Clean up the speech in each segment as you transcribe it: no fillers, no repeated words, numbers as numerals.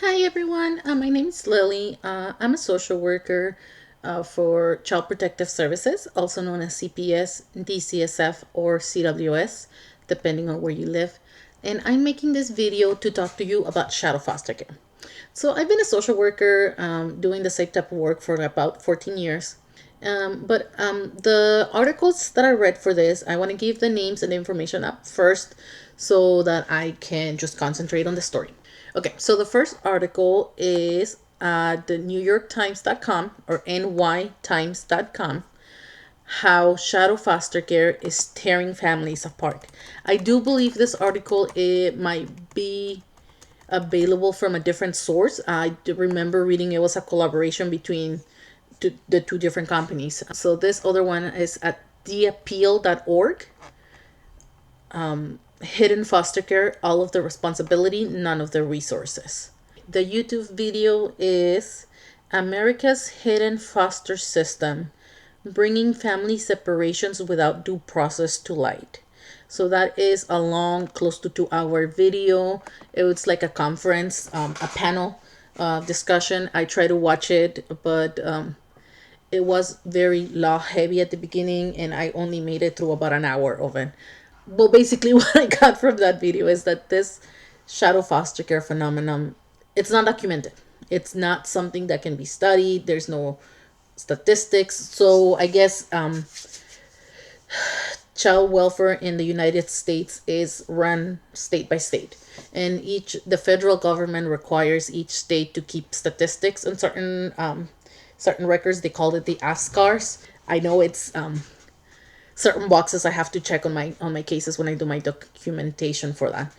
Hi everyone, my name is Lily. I'm a social worker for Child Protective Services, also known as CPS, DCSF, or CWS, depending on where you live. And I'm making this video to talk to you about shadow foster care. So I've been a social worker doing the same type of work for about 14 years. But the articles that I read for this, I want to give the names and the information up first so that I can just concentrate on the story. Okay, so the first article is the NewYorkTimes.com or NYTimes.com. How shadow foster care is tearing families apart. I do believe this article it might be available from a different source. I do remember reading it was a collaboration between the two different companies. So this other one is at theappeal.org. Hidden foster care, all of the responsibility, none of the resources. The YouTube video is America's Hidden Foster System, Bringing Family Separations Without Due Process to Light. So that is a long, close to 2 hour video. It was like a conference, a panel discussion. I tried to watch it, but it was very law heavy at the beginning, and I only made it through about an hour of it. Well, basically, what I got from that video is that this shadow foster care phenomenon, it's not documented. It's not something that can be studied. There's no statistics. So I guess child welfare in the United States is run state by state, and the federal government requires each state to keep statistics on certain records. They call it the ASCARs. I know it's certain boxes I have to check on my cases when I do my documentation for that.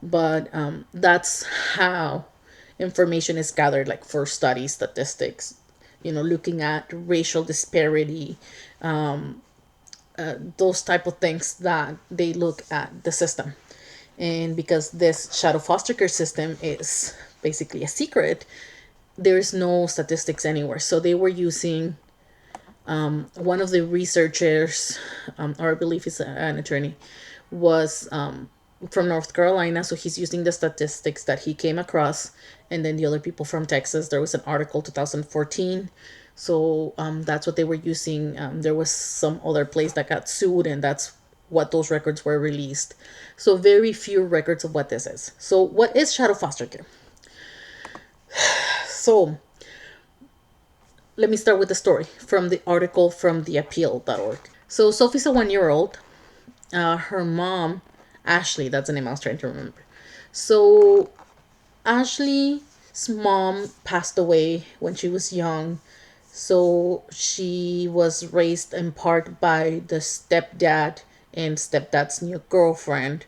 But that's how information is gathered, like for study statistics, looking at racial disparity, those type of things that they look at the system. And because this shadow foster care system is basically a secret, there's no statistics anywhere. So they were using one of the researchers, or I believe he's an attorney, was from North Carolina. So he's using the statistics that he came across. And then the other people from Texas, there was an article 2014. So that's what they were using. There was some other place that got sued, and that's what those records were released. So very few records of what this is. So what is shadow foster care? So let me start with the story from the article from theappeal.org. So Sophie's a 1 year old. Her mom, Ashley, that's the name I was trying to remember. So Ashley's mom passed away when she was young. So she was raised in part by the stepdad and stepdad's new girlfriend,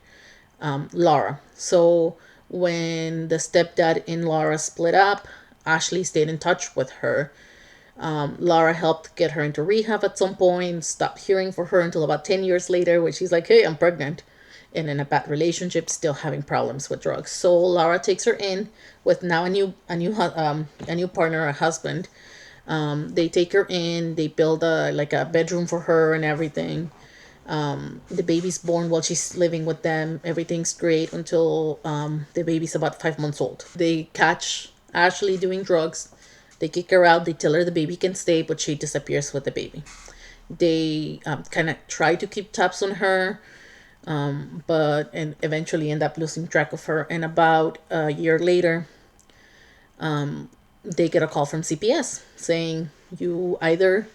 Laura. So when the stepdad and Laura split up, Ashley stayed in touch with her. Laura helped get her into rehab at some point, stopped hearing from her until about 10 years later, where she's like, hey, I'm pregnant. And in a bad relationship, still having problems with drugs. So Laura takes her in with now a new partner, a husband. They take her in, they build a bedroom for her and everything. The baby's born while she's living with them. Everything's great until the baby's about 5 months old. They catch Ashley doing drugs. They kick her out. They tell her the baby can stay, but she disappears with the baby. They kind of try to keep tabs on her, and eventually end up losing track of her. And about a year later, they get a call from CPS saying, you either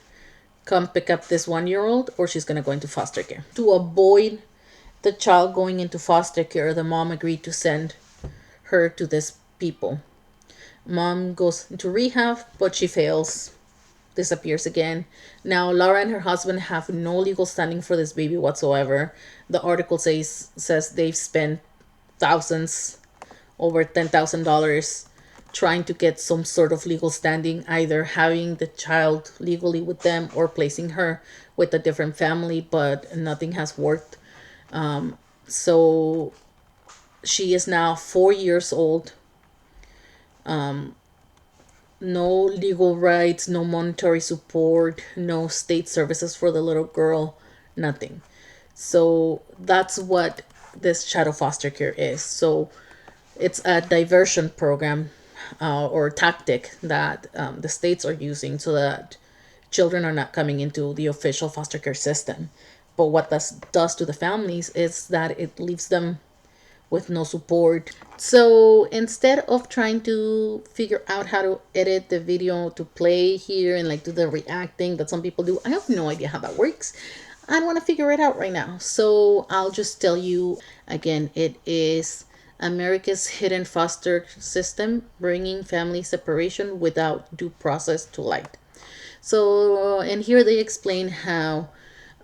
come pick up this 1 year old or she's going to go into foster care. To avoid the child going into foster care, the mom agreed to send her to these people. Mom goes into rehab, but she fails, disappears again. Now, Laura and her husband have no legal standing for this baby whatsoever. The article says they've spent thousands, over $10,000, trying to get some sort of legal standing, either having the child legally with them or placing her with a different family, but nothing has worked. So she is now 4 years old. No legal rights, no monetary support, no state services for the little girl, nothing. So that's what this shadow foster care is. So it's a diversion program. or tactic that the states are using so that children are not coming into the official foster care system. But what this does to the families is that it leaves them with no support. So instead of trying to figure out how to edit the video to play here and like do the reacting that some people do, I have no idea how that works. I don't want to figure it out right now. So I'll just tell you again, it is America's Hidden Foster System, bringing family separation without due process to light. So, and here they explain how,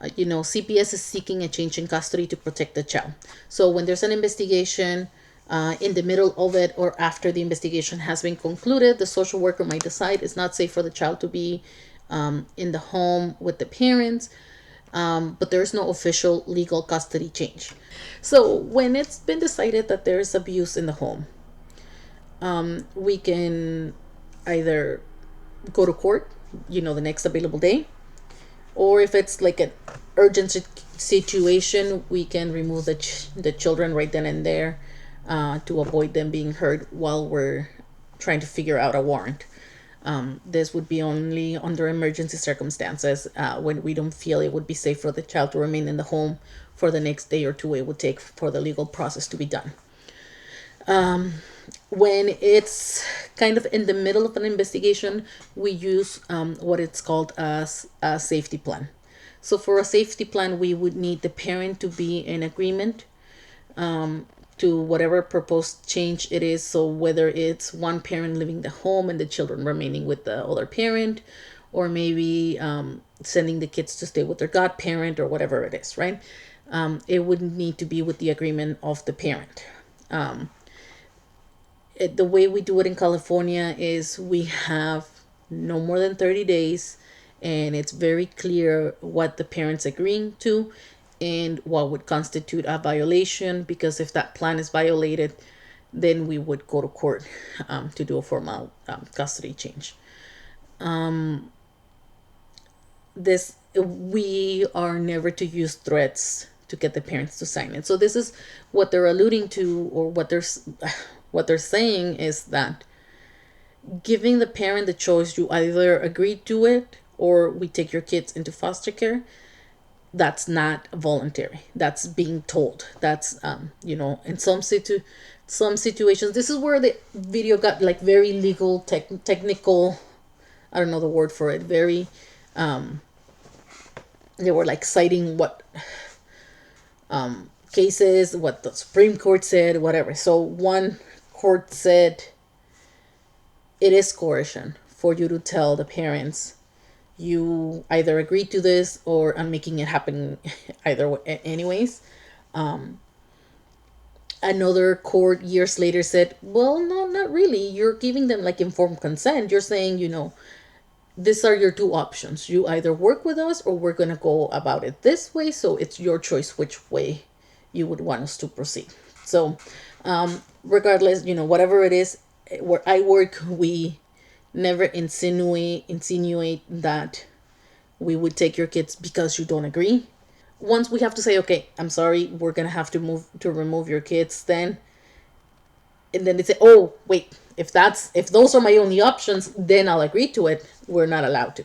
CPS is seeking a change in custody to protect the child. So, when there's an investigation, in the middle of it or after the investigation has been concluded, the social worker might decide it's not safe for the child to be in the home with the parents, but there's no official legal custody change. So, when it's been decided that there's abuse in the home, we can either go to court, the next available day, or if it's like an urgent situation, we can remove the children right then and there, to avoid them being hurt while we're trying to figure out a warrant. This would be only under emergency circumstances, when we don't feel it would be safe for the child to remain in the home for the next day or two it would take for the legal process to be done. When it's kind of in the middle of an investigation, we use what it's called as a safety plan. So for a safety plan, we would need the parent to be in agreement to whatever proposed change it is. So whether it's one parent leaving the home and the children remaining with the other parent, or maybe sending the kids to stay with their godparent or whatever it is, right? It would need to be with the agreement of the parent. The way we do it in California is we have no more than 30 days, and it's very clear what the parents agreeing to and what would constitute a violation, because if that plan is violated, then we would go to court to do a formal custody change. We are never to use threats to get the parents to sign it. So this is what they're alluding to, or what they're saying is that giving the parent the choice, you either agree to it or we take your kids into foster care. That's not voluntary. That's being told. That's in some situations. This is where the video got like very legal, technical. I don't know the word for it. Very. They were like citing what cases, what the Supreme Court said, whatever. So one court said it is coercion for you to tell the parents you either agree to this or I'm making it happen either way, anyways. Another court years later said, well, no, not really. You're giving them like informed consent. You're saying, these are your two options. You either work with us or we're going to go about it this way. So it's your choice which way you would want us to proceed. So regardless, whatever it is, where I work, we never insinuate that we would take your kids because you don't agree. Once we have to say, okay, I'm sorry, we're going to have to remove your kids, and then they say, oh, wait, if those are my only options, then I'll agree to it. We're not allowed to.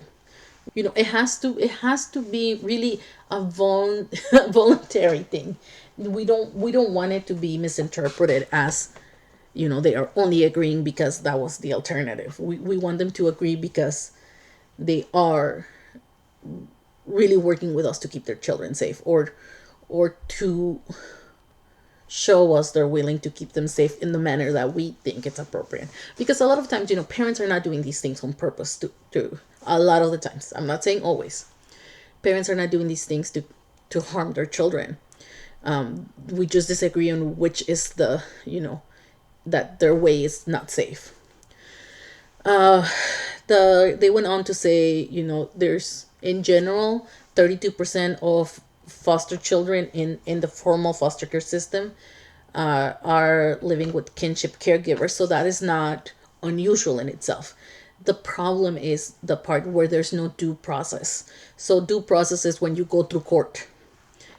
It has to be really a voluntary thing. We don't want it to be misinterpreted as, they are only agreeing because that was the alternative. We want them to agree because they are really working with us to keep their children safe, or to show us they're willing to keep them safe in the manner that we think it's appropriate. Because a lot of times, parents are not doing these things on purpose to a lot of the times. I'm not saying always. Parents are not doing these things to harm their children. We just disagree on which is that their way is not safe. They went on to say, there's in general 32% of foster children in the formal foster care system are living with kinship caregivers. So that is not unusual in itself. The problem is the part where there's no due process. So due process is when you go through court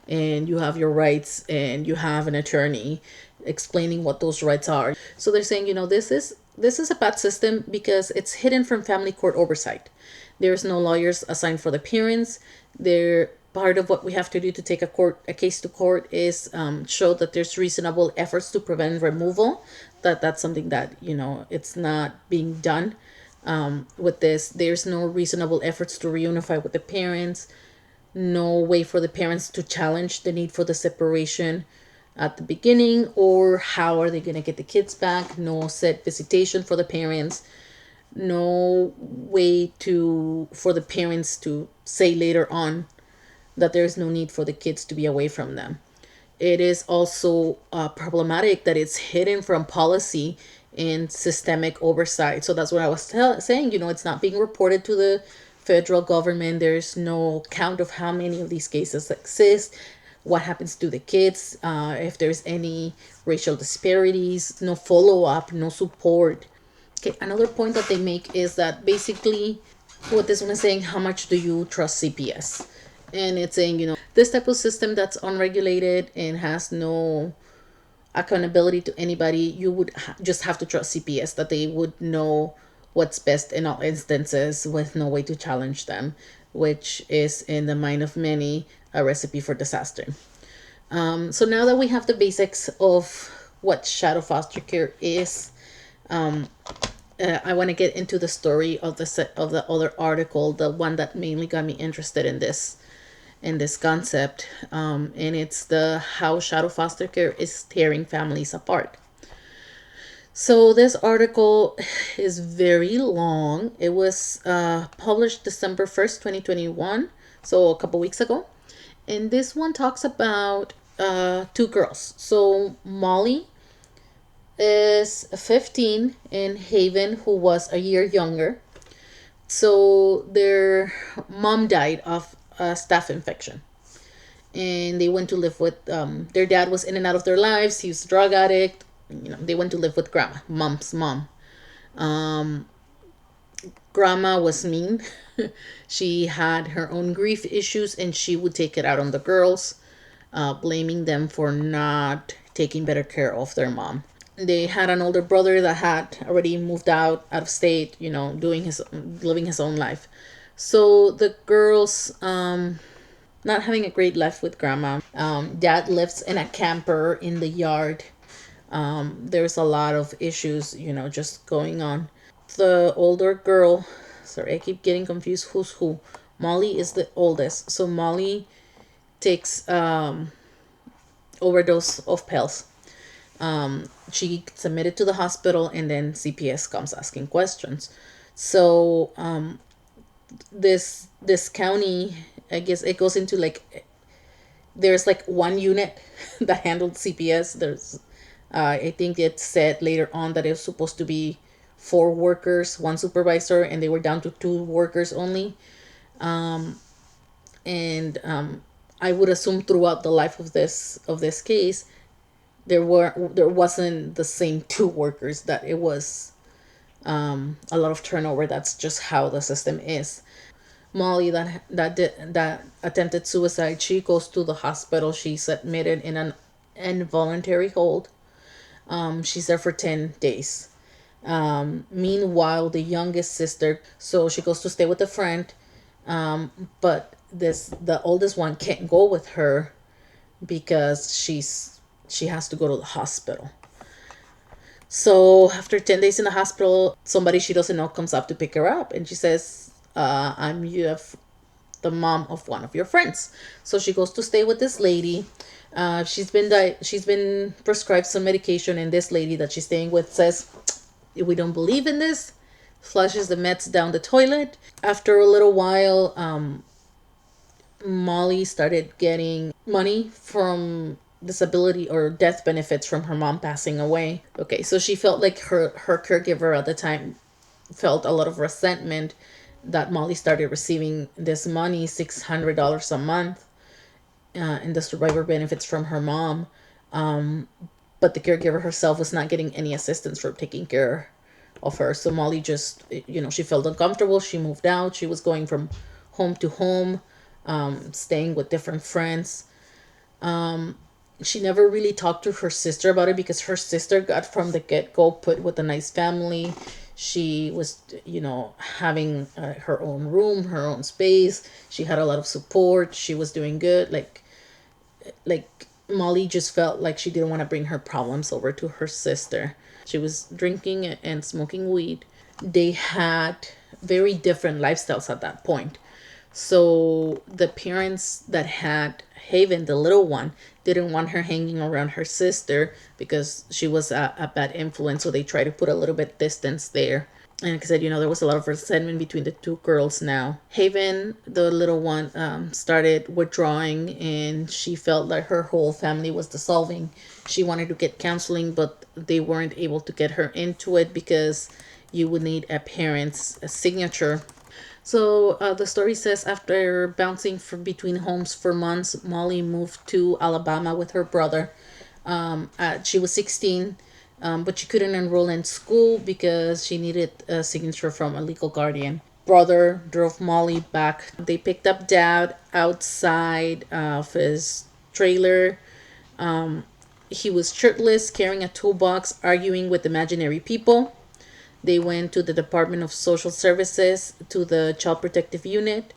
and you have your rights and you have an attorney explaining what those rights are. So they're saying, this is this is a bad system because it's hidden from family court oversight. There's no lawyers assigned for the parents. They're part of what we have to do to take a case to court is show that there's reasonable efforts to prevent removal. That's something that it's not being done with this. There's no reasonable efforts to reunify with the parents. No way for the parents to challenge the need for the separation at the beginning, or how are they going to get the kids back. No set visitation for the parents. No way to for the parents to say later on that there's no need for the kids to be away from them. It is also problematic that it's hidden from policy and systemic oversight. So that's what I was saying. It's not being reported to the federal government. There's no count of how many of these cases exist, what happens to the kids, if there's any racial disparities, no follow up, no support. Okay, another point that they make is that basically what this one is saying, how much do you trust CPS? And it's saying, this type of system that's unregulated and has no accountability to anybody, you would just have to trust CPS, that they would know what's best in all instances with no way to challenge them, which is, in the mind of many, a recipe for disaster. So now that we have the basics of what shadow foster care is, I want to get into the story of the other article, the one that mainly got me interested in this concept, and it's the how shadow foster care is tearing families apart. So this article is very long. It was published December 1st, 2021, so a couple weeks ago. And this one talks about two girls. So Molly is 15 and Haven, who was a year younger. So their mom died of a staph infection. And they went to live with, their dad was in and out of their lives. He was a drug addict. They went to live with grandma, mom's mom. Grandma was mean. She had her own grief issues and she would take it out on the girls, blaming them for not taking better care of their mom. They had an older brother that had already moved out of state, living his own life. So the girls, not having a great life with grandma. Dad lives in a camper in the yard. There's a lot of issues, just going on. The older girl, sorry, I keep getting confused who's who. Molly is the oldest. So Molly takes overdose of pills. She submitted to the hospital and then CPS comes asking questions. So this county, I guess it goes into there's one unit that handled CPS. There's I think it said later on that it was supposed to be 4 workers, 1 supervisor, and they were down to 2 workers only. And I would assume throughout the life of this case, there wasn't the same 2 workers, that it was a lot of turnover. That's just how the system is. Molly, that attempted suicide, she goes to the hospital. She's admitted in an involuntary hold. She's there for 10 days. Meanwhile, the youngest sister, so she goes to stay with a friend, but the oldest one can't go with her because she has to go to the hospital. So after 10 days in the hospital, somebody she doesn't know comes up to pick her up, and she says, I'm the mom of one of your friends. So she goes to stay with this lady. She's been prescribed some medication, and this lady that she's staying with says, we don't believe in this, flushes the meds down the toilet. After a little while, Molly started getting money from disability or death benefits from her mom passing away. Okay, so she felt like her caregiver at the time felt a lot of resentment that Molly started receiving this money, $600 a month, in the survivor benefits from her mom. But the caregiver herself was not getting any assistance for taking care of her. So Molly just, she felt uncomfortable. She moved out. She was going from home to home, staying with different friends. She never really talked to her sister about it because her sister got from the get-go put with a nice family. She was, having her own room, her own space. She had a lot of support. She was doing good. Like Molly just felt like she didn't want to bring her problems over to her sister. She was drinking and smoking weed. They had very different lifestyles at that point. So the parents that had Haven, the little one, didn't want her hanging around her sister because she was a bad influence. So they tried to put a little bit distance there. And like I said, there was a lot of resentment between the two girls now. Haven, the little one, started withdrawing and she felt like her whole family was dissolving. She wanted to get counseling, but they weren't able to get her into it because you would need a parent's signature. So the story says after bouncing from between homes for months, Molly moved to Alabama with her brother. She was 16, but she couldn't enroll in school because she needed a signature from a legal guardian. Brother drove Molly back. They picked up dad outside of his trailer. He was shirtless, carrying a toolbox, arguing with imaginary people. They went to the Department of Social Services, to the Child Protective Unit,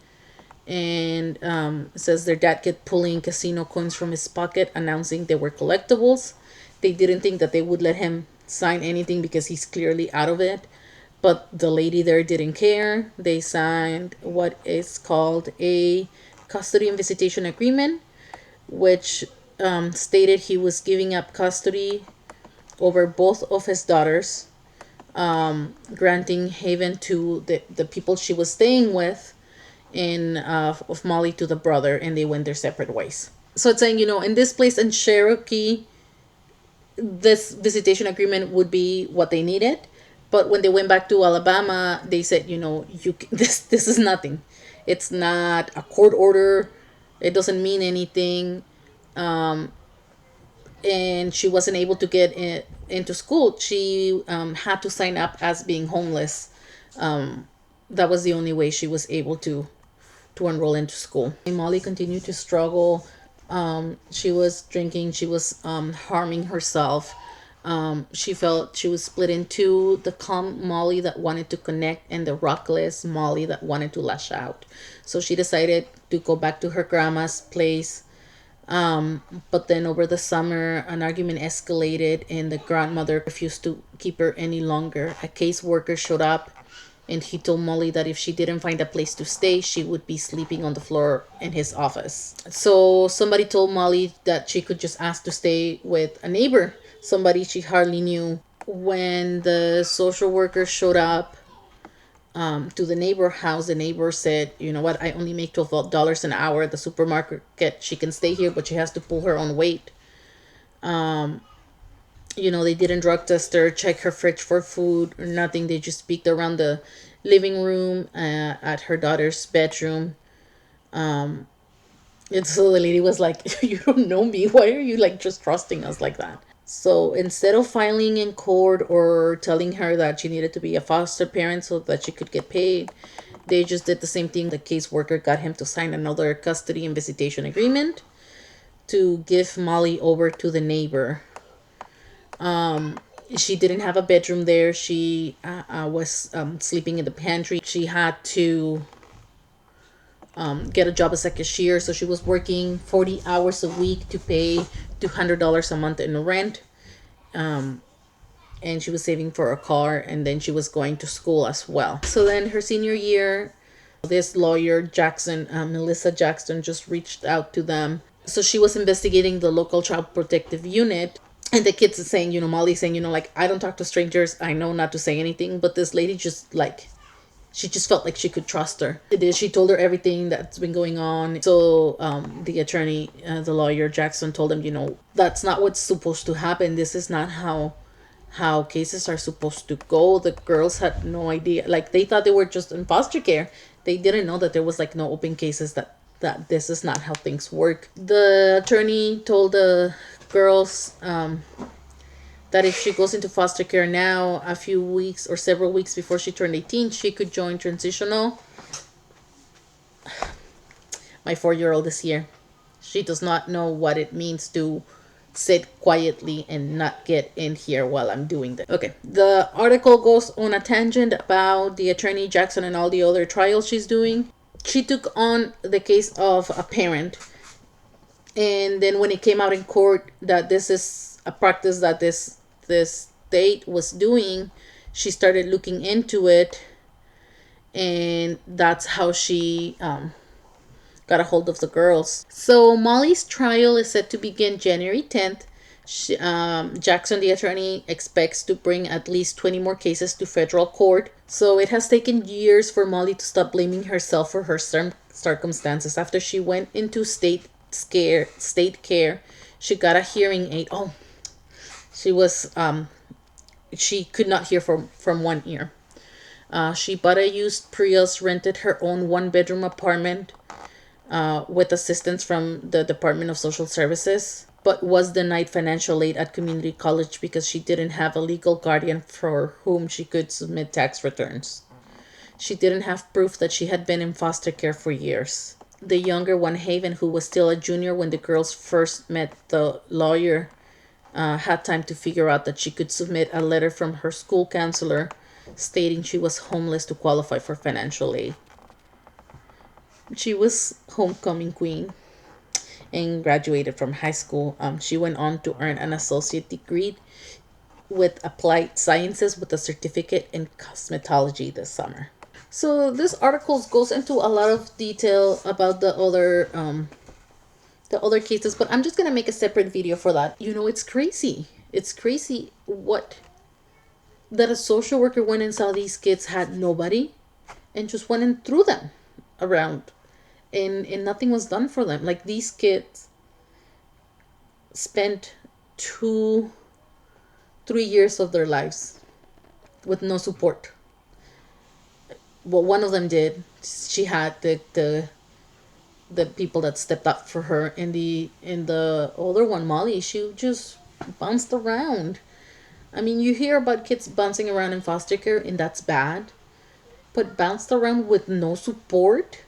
and it says their dad kept pulling casino coins from his pocket, announcing they were collectibles. They didn't think that they would let him sign anything because he's clearly out of it. But the lady there didn't care. They signed what is called a custody and visitation agreement, which stated he was giving up custody over both of his daughters, granting Haven to the people she was staying with, and of Molly to the brother, and they went their separate ways. So it's saying, in this place in Cherokee, this visitation agreement would be what they needed. But when they went back to Alabama, they said, this is nothing. It's not a court order. It doesn't mean anything. And she wasn't able to get into school. She had to sign up as being homeless. That was the only way she was able to enroll into school. And Molly continued to struggle. She was drinking. She was harming herself. She felt she was split in two: the calm Molly that wanted to connect and the reckless Molly that wanted to lash out. So she decided to go back to her grandma's place. But then over the summer, an argument escalated and the grandmother refused to keep her any longer. A caseworker showed up and he told Molly that if she didn't find a place to stay, she would be sleeping on the floor in his office. So somebody told Molly that she could just ask to stay with a neighbor, somebody she hardly knew. When the social worker showed up to the neighbor house, the neighbor said, "You know what? I only make $12 an hour at the supermarket. She can stay here, but she has to pull her own weight." They didn't drug test her, check her fridge for food or nothing. They just peeked around the living room, at her daughter's bedroom. And so the lady was like, "You don't know me. Why are you like just trusting us like that?" So instead of filing in court or telling her that she needed to be a foster parent so that she could get paid, they just did the same thing. The caseworker got him to sign another custody and visitation agreement to give Molly over to the neighbor. She didn't have a bedroom there. She was sleeping in the pantry. She had to get a job as a cashier. So she was working 40 hours a week to pay $200 a month in rent. And she was saving for a car, and then she was going to school as well. So then her senior year, this lawyer, Melissa Jackson, just reached out to them. So she was investigating the local child protective unit. And the kids are saying, Molly saying, like, I don't talk to strangers. I know not to say anything. But this lady just she just felt like she could trust her. She told her everything that's been going on. So the attorney, the lawyer Jackson, told him, that's not what's supposed to happen. This is not how cases are supposed to go. The girls had no idea. Like, they thought they were just in foster care. They didn't know that there was like no open cases, that this is not how things work. The attorney told the girls that if she goes into foster care now, a few weeks or several weeks before she turned 18, she could join transitional. My 4-year-old is here. She does not know what it means to sit quietly and not get in here while I'm doing this. Okay, the article goes on a tangent about the attorney Jackson and all the other trials she's doing. She took on the case of a parent, and then when it came out in court that this is a practice that this state was doing, she started looking into it, and that's how she got a hold of the girls. So Molly's trial is set to begin January 10th. Jackson, the attorney, expects to bring at least 20 more cases to federal court. So it has taken years for Molly to stop blaming herself for her circumstances. After she went into state care, she got a hearing aid. Oh, she was she could not hear from one ear. She bought a used Prius, rented her own one-bedroom apartment with assistance from the Department of Social Services, but was denied financial aid at community college because she didn't have a legal guardian for whom she could submit tax returns. She didn't have proof that she had been in foster care for years. The younger one, Haven, who was still a junior when the girls first met the lawyer, had time to figure out that she could submit a letter from her school counselor stating she was homeless to qualify for financial aid. She was homecoming queen and graduated from high school. She went on to earn an associate degree with applied sciences with a certificate in cosmetology this summer. So this article goes into a lot of detail about the other cases, but I'm just gonna make a separate video for that. You know, it's crazy. It's crazy what that a social worker went and saw these kids had nobody and just went and threw them around, and nothing was done for them. Like, these kids spent 3 years of their lives with no support. Well, one of them did. She had the people that stepped up for her. In the older one, Molly, she just bounced around. I mean, you hear about kids bouncing around in foster care, and that's bad, but bounced around with no support,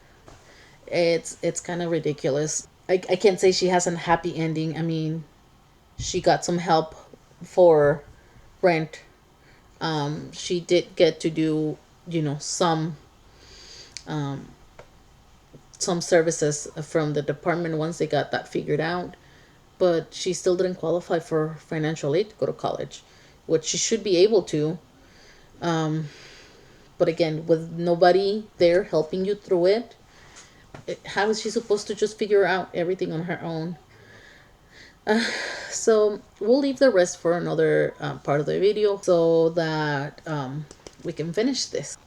it's kind of ridiculous. I can't say she has a happy ending. I mean, she got some help for rent. She did get to do, some services from the department once they got that figured out, but she still didn't qualify for financial aid to go to college, which she should be able to. But again, with nobody there helping you through it, how is she supposed to just figure out everything on her own? So we'll leave the rest for another part of the video so that we can finish this.